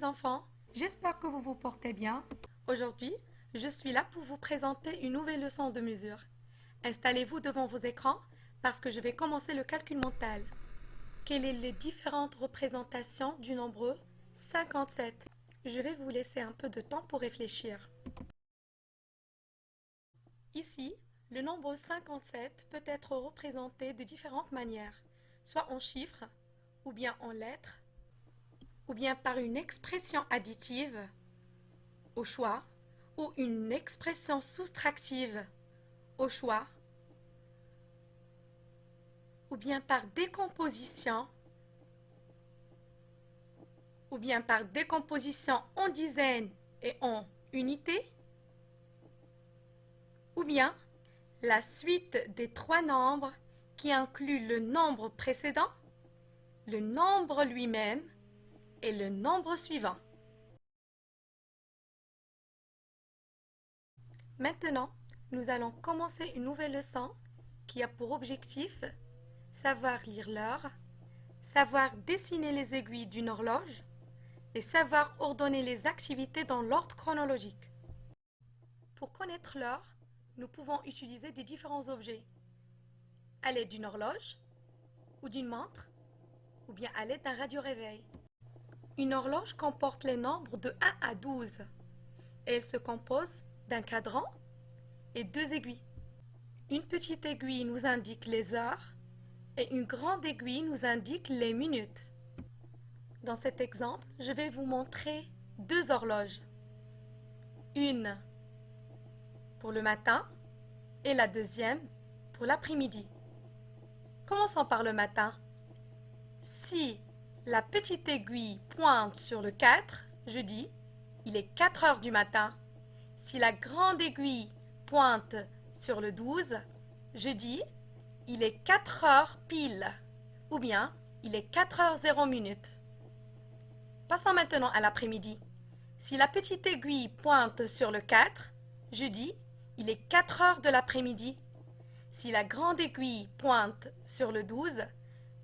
enfants, j'espère que vous vous portez bien. Aujourd'hui, je suis là pour vous présenter une nouvelle leçon de mesure. Installez-vous devant vos écrans parce que je vais commencer le calcul mental. Quelles sont les différentes représentations du nombre 57? Je vais vous laisser un peu de temps pour réfléchir. Ici, le nombre 57 peut être représenté de différentes manières, soit en chiffres, ou bien en lettres, ou bien par une expression additive, au choix, ou une expression soustractive, au choix, ou bien par décomposition, en dizaines et en unités, ou bien la suite des trois nombres qui inclut le nombre précédent, le nombre lui-même et le nombre suivant. Maintenant, nous allons commencer une nouvelle leçon qui a pour objectif savoir lire l'heure, savoir dessiner les aiguilles d'une horloge et savoir ordonner les activités dans l'ordre chronologique. Pour connaître l'heure, nous pouvons utiliser des différents objets, à l'aide d'une horloge ou d'une montre, ou bien à l'aide d'un radio-réveil. Une horloge comporte les nombres de 1 à 12 et elle se compose d'un cadran et deux aiguilles. Une petite aiguille nous indique les heures et une grande aiguille nous indique les minutes. Dans cet exemple, je vais vous montrer deux horloges. Une pour le matin et la deuxième pour l'après-midi. Commençons par le matin. Si la petite aiguille pointe sur le 4, je dis il est 4 heures du matin. Si la grande aiguille pointe sur le 12, je dis il est 4 heures pile ou bien il est 4 heures 0 minutes. Passons maintenant à l'après-midi. Si la petite aiguille pointe sur le 4, je dis il est 4 heures de l'après-midi. Si la grande aiguille pointe sur le 12,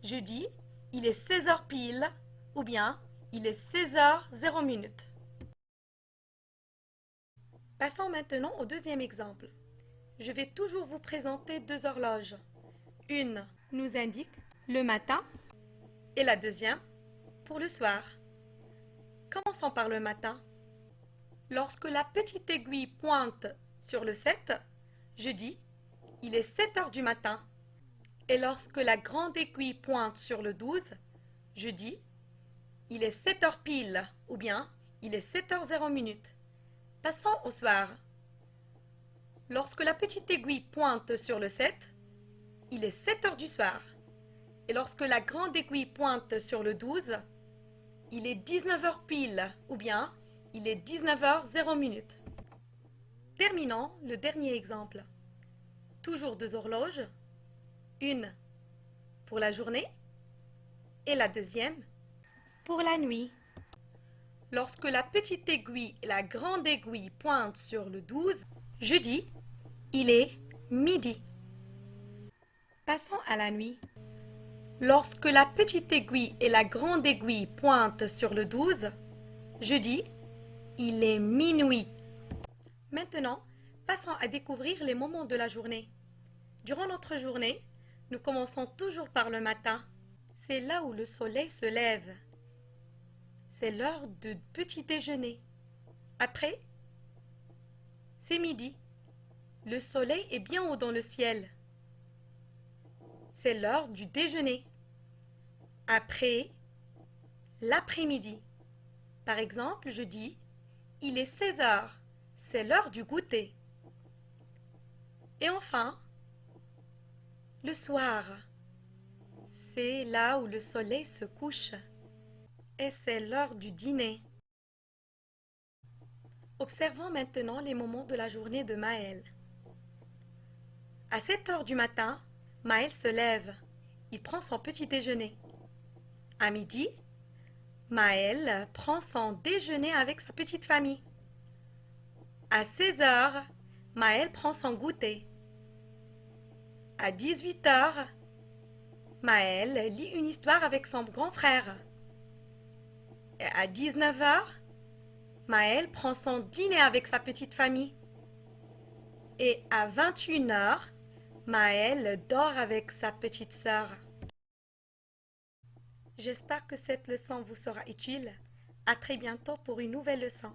je dis il est 16 heures pile ou bien il est 16 heures 0 minutes. Passons maintenant au deuxième exemple. Je vais toujours vous présenter deux horloges. Une nous indique le matin et la deuxième pour le soir. Commençons par le matin. Lorsque la petite aiguille pointe sur le 7, je dis il est 7 heures du matin. Et lorsque la grande aiguille pointe sur le 12, je dis il est 7 heures pile ou bien il est 7 heures 0 minutes. Passons au soir. Lorsque la petite aiguille pointe sur le 7, il est 7 heures du soir. Et lorsque la grande aiguille pointe sur le 12, il est 19 heures pile ou bien il est 19 heures 0 minutes. Terminons le dernier exemple. Toujours deux horloges, une pour la journée et la deuxième pour la nuit. Lorsque la petite aiguille et la grande aiguille pointent sur le 12, je dis il est midi. Passons à la nuit. Lorsque la petite aiguille et la grande aiguille pointent sur le 12, je dis il est minuit. Maintenant, passons à découvrir les moments de la journée. Durant notre journée, nous commençons toujours par le matin. C'est là où le soleil se lève. C'est l'heure de petit déjeuner. Après, c'est midi. Le soleil est bien haut dans le ciel. C'est l'heure du déjeuner. Après, l'après-midi. Par exemple, je dis il est 16 heures. C'est l'heure du goûter. Et enfin, le soir. C'est là où le soleil se couche. Et c'est l'heure du dîner. Observons maintenant les moments de la journée de Maël. À 7 heures du matin, Maël se lève. Il prend son petit déjeuner. À midi, Maël prend son déjeuner avec sa petite famille. À 16 heures, Maël prend son goûter. À 18 heures, Maël lit une histoire avec son grand frère. Et à 19 heures, Maëlle prend son dîner avec sa petite famille. Et à 21 heures, Maëlle dort avec sa petite sœur. J'espère que cette leçon vous sera utile. À très bientôt pour une nouvelle leçon.